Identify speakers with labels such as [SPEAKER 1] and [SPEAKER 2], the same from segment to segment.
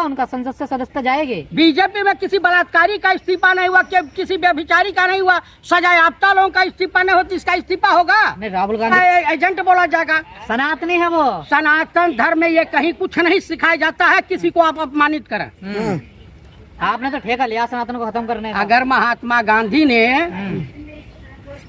[SPEAKER 1] उनका संसद से सदस्यता जाएगी।
[SPEAKER 2] बीजेपी में किसी बलात्कारी का इस्तीफा नहीं हुआ, किसी व्यभिचारी का नहीं हुआ, सजायाफ्ता लोगों का इस्तीफा नहीं होती, इसका इस्तीफा होगा
[SPEAKER 1] नहीं, राहुल गांधी
[SPEAKER 2] एजेंट बोला जाएगा।
[SPEAKER 1] सनातनी है वो।
[SPEAKER 2] सनातन धर्म में ये कहीं कुछ नहीं सिखाया जाता है किसी को आप अपमानित करें।
[SPEAKER 1] आपने तो ठेका लिया सनातन को खत्म करने का।
[SPEAKER 2] अगर महात्मा गांधी ने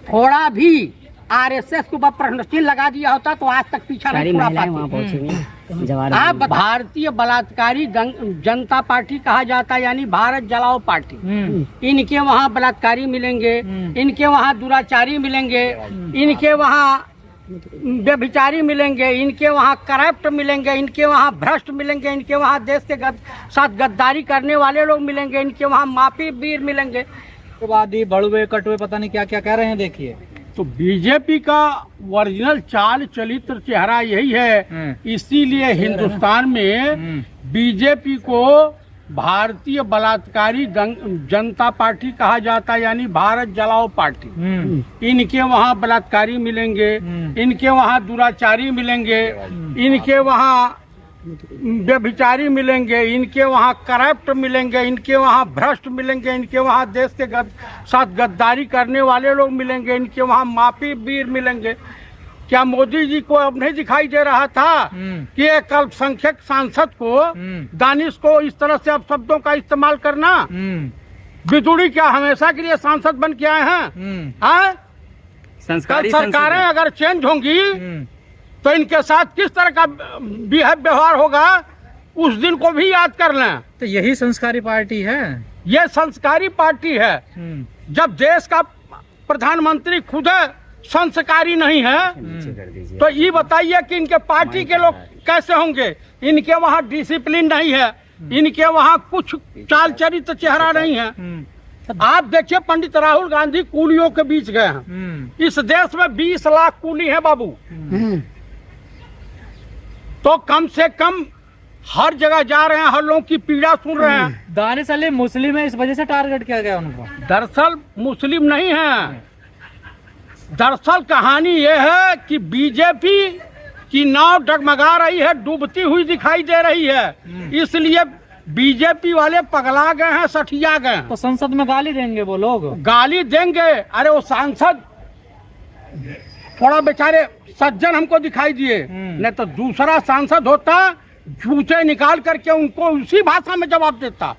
[SPEAKER 2] थोड़ा भी आरएसएस के ऊपर प्रश्न चिन्ह लगा दिया होता तो आज तक पीछा नहीं छुड़ा पाती। आप भारतीय बलात्कारी जनता पार्टी कहा जाता है, यानी भारत जलाओ पार्टी। इनके वहाँ बलात्कारी मिलेंगे, इनके वहाँ दुराचारी मिलेंगे, इनके वहाँ व्यभिचारी मिलेंगे, इनके वहाँ करप्ट मिलेंगे, इनके वहाँ भ्रष्ट मिलेंगे, इनके वहाँ देश के साथ गद्दारी करने वाले लोग मिलेंगे, इनके वहाँ माफी वीर मिलेंगे।
[SPEAKER 3] के बाद ये बड़ुए कटुए पता नहीं क्या क्या कह रहे हैं। देखिए
[SPEAKER 4] तो बीजेपी का ओरिजिनल चाल चरित्र चेहरा यही है, इसीलिए हिंदुस्तान में बीजेपी को भारतीय बलात्कारी जनता पार्टी कहा जाता है, यानी भारत जलाओ पार्टी। इनके वहाँ बलात्कारी मिलेंगे, इनके वहाँ दुराचारी मिलेंगे, इनके वहाँ व्यभिचारी मिलेंगे, इनके वहाँ करप्ट मिलेंगे, इनके वहाँ भ्रष्ट मिलेंगे, इनके वहाँ देश के साथ गद्दारी करने वाले लोग मिलेंगे, इनके वहाँ माफी वीर मिलेंगे। क्या मोदी जी को अब नहीं दिखाई दे रहा था कि एक अल्पसंख्यक सांसद को दानिश को इस तरह से अब शब्दों का इस्तेमाल करना? बिजुड़ी क्या हमेशा के लिए सांसद बन के आए हैं? संस्कारी सरकारें अगर चेंज होंगी तो इनके साथ किस तरह का व्यवहार होगा उस दिन को भी याद कर लें।
[SPEAKER 3] तो यही संस्कारी पार्टी है,
[SPEAKER 4] ये संस्कारी पार्टी है। जब देश का प्रधानमंत्री खुद संस्कारी नहीं है तो ये बताइए कि इनके पार्टी के लोग कैसे होंगे? इनके वहाँ डिसिप्लिन नहीं है, इनके वहाँ कुछ चाल चरित्र चेहरा नहीं है। आप देखिए पंडित राहुल गांधी कूलियों के बीच गए हैं। इस देश में 20 लाख कूली है बाबू, तो कम से कम हर जगह जा रहे हैं, हर लोगों की पीड़ा सुन रहे हैं।
[SPEAKER 3] दानिश अली मुस्लिम है, इस वजह से टारगेट किया गया उनको।
[SPEAKER 4] दरअसल मुस्लिम नहीं है, दरअसल कहानी यह है कि बीजेपी की नाव डगमगा रही है, डूबती हुई दिखाई दे रही है, इसलिए बीजेपी वाले पगला गए हैं, सठिया गए हैं।
[SPEAKER 3] तो संसद में गाली देंगे वो लोग?
[SPEAKER 4] गाली देंगे? अरे वो सांसद थोड़ा बेचारे सज्जन हमको दिखाई दिए, नहीं तो दूसरा सांसद होता जूते निकाल करके उनको उसी भाषा में जवाब देता।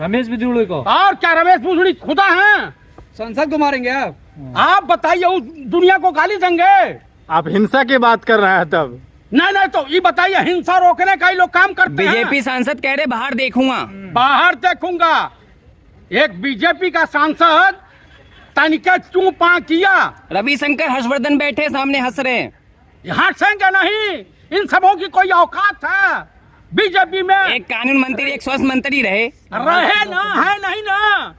[SPEAKER 3] रमेश बिजुड़ी को।
[SPEAKER 4] और क्या रमेश बिजुड़ी खुदा हैं?
[SPEAKER 3] संसद को मारेंगे
[SPEAKER 4] आप बताइए, उस दुनिया को गाली देंगे?
[SPEAKER 5] आप हिंसा की बात कर रहे हैं तब?
[SPEAKER 4] नहीं तो ये बताइए, हिंसा रोकने का ही लोग काम करते हैं।
[SPEAKER 6] बीजेपी सांसद कह रहे बाहर देखूंगा।
[SPEAKER 4] बाहर देखूंगा? एक बीजेपी का सांसद तनिके चू पा किया,
[SPEAKER 6] रविशंकर हर्षवर्धन बैठे सामने हंस रहे हैं।
[SPEAKER 4] हंसेंगे नहीं, इन सबों की कोई औकात है बीजेपी में?
[SPEAKER 6] एक कानून मंत्री एक स्वास्थ्य मंत्री रहे
[SPEAKER 4] ना, है नहीं ना,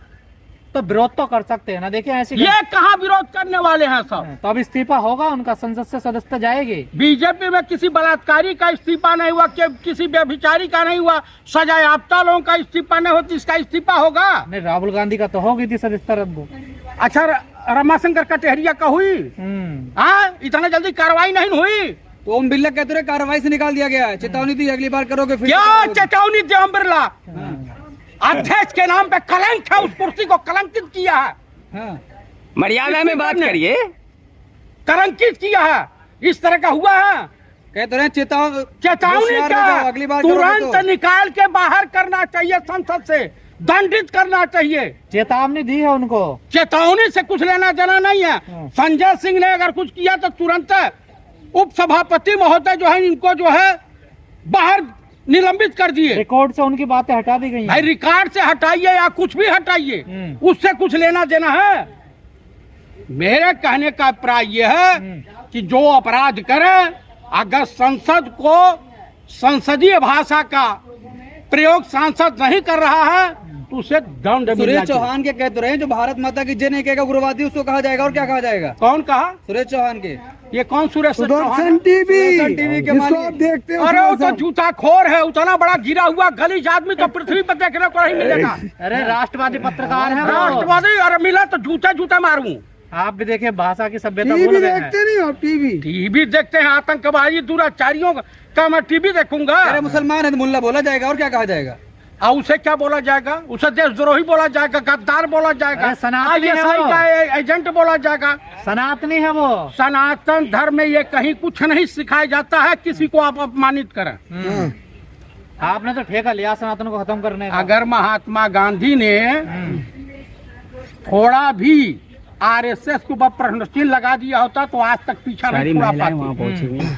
[SPEAKER 3] तो विरोध तो कर सकते हैं ना। देखिए ऐसे
[SPEAKER 4] ये कहाँ विरोध करने वाले हैं सब?
[SPEAKER 3] तो अब इस्तीफा होगा उनका, संसद से सदस्यता जाएगी।
[SPEAKER 4] बीजेपी में किसी बलात्कारी का इस्तीफा नहीं हुआ, किसी व्यभिचारी का नहीं हुआ, सजायाफ्ता लोगों का इस्तीफा नहीं होती, इसका इस्तीफा होगा?
[SPEAKER 3] नहीं, राहुल गांधी का तो हो गई थी सदस्यता रद्द।
[SPEAKER 4] अच्छा, रमाशंकर कटेहरिया का हुई? इतना जल्दी कार्रवाई नहीं हुई।
[SPEAKER 3] तो ओम बिरला कहते रहे कार्रवाई से निकाल दिया गया है, चेतावनी दी अगली बार करोगे फिर।
[SPEAKER 4] क्या चेतावनी दी? ओम बिरला अध्यक्ष के नाम पे कलंक है, उस कुर्सी को कलंकित किया है।
[SPEAKER 6] मर्यादा में बात करिए।
[SPEAKER 4] कलंकित किया है, इस तरह का हुआ है।
[SPEAKER 3] कहते रहे
[SPEAKER 4] चेतावनी का
[SPEAKER 3] अगली बार
[SPEAKER 4] तुरंत निकाल के बाहर करना चाहिए, संसद से दंडित करना चाहिए।
[SPEAKER 3] चेतावनी दी है उनको,
[SPEAKER 4] चेतावनी से कुछ लेना देना नहीं है। संजय सिंह ने अगर कुछ किया तो तुरंत उप सभापति महोदय जो है इनको जो है बाहर निलंबित कर दिए।
[SPEAKER 3] रिकॉर्ड से उनकी बातें हटा दी गई हैं।
[SPEAKER 4] भाई रिकॉर्ड से हटाइए या कुछ भी हटाइए, उससे कुछ लेना देना है? मेरे कहने का अभिप्राय यह है कि जो अपराध करे, अगर संसद को संसदीय भाषा का प्रयोग सांसद नहीं कर रहा है तो उसे दंड।
[SPEAKER 3] सुरेश चौहान के कहते रहे जो भारत माता की जय नहीं कहेगा उग्रवादी, उसको कहा जाएगा। और क्या कहा जाएगा?
[SPEAKER 4] कौन कहा?
[SPEAKER 3] सुरेश चौहान के।
[SPEAKER 4] ये कौन सुरेश
[SPEAKER 5] सुदर्शन टीवी
[SPEAKER 3] के मालिक
[SPEAKER 5] देखते हैं?
[SPEAKER 4] अरे वो तो जूता खोर है, उतना बड़ा गिरा हुआ गलीज आदमी तो पृथ्वी पर देखने को नहीं मिलेगा।
[SPEAKER 3] अरे राष्ट्रवादी पत्रकार है,
[SPEAKER 4] राष्ट्रवादी? अरे मिला तो जूते मारूं।
[SPEAKER 1] आप भी देखिए भाषा की सभ्यता
[SPEAKER 5] टीवी
[SPEAKER 1] भूल गए हैं।
[SPEAKER 5] देखते नहीं हो टीवी?
[SPEAKER 4] टीवी देखते हैं, आतंकवादी दुराचारियों का मैं टीवी देखूंगा?
[SPEAKER 3] अरे मुसलमान है तो मुल्ला बोला जाएगा और क्या कहा जाएगा?
[SPEAKER 4] और उसे क्या बोला जाएगा? उसे देशद्रोही बोला जाएगा, गद्दार बोला जाएगा,
[SPEAKER 1] अरे सनातनी है
[SPEAKER 4] ISI
[SPEAKER 1] वो।
[SPEAKER 4] का एजेंट बोला जाएगा।
[SPEAKER 1] सनातनी है वो।
[SPEAKER 4] सनातन धर्म में ये कहीं कुछ नहीं सिखाया जाता है किसी को आप अपमानित करें।
[SPEAKER 1] आपने तो ठेका लिया सनातन को खत्म करने का।
[SPEAKER 4] अगर महात्मा गांधी ने थोड़ा भी RSS के ऊपर प्रश्न चिन्ह लगा दिया होता तो आज तक पीछा नहीं छुड़ा पाती।